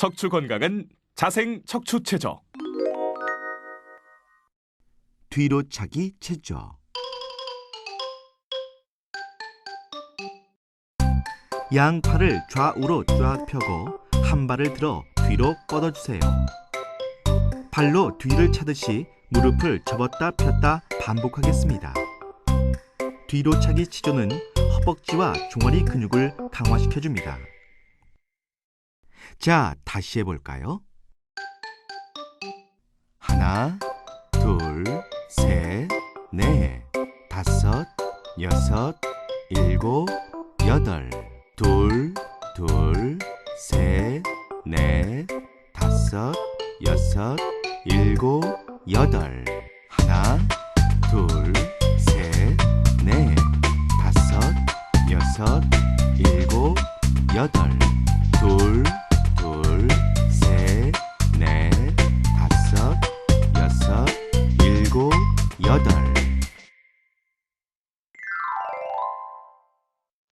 척추 건강은 자생 척추 체조. 뒤로 차기 체조. 양팔을 좌우로 쫙 펴고 한 발을 들어 뒤로 뻗어주세요. 발로 뒤를 차듯이 무릎을 접었다 폈다 반복하겠습니다. 뒤로 차기 체조는 허벅지와 종아리 근육을 강화시켜줍니다. 자, 다시 해볼까요? 하나, 둘, 셋, 넷, 다섯, 여섯, 일곱, 여덟. 둘, 둘, 셋, 넷, 다섯, 여섯, 일곱, 여덟.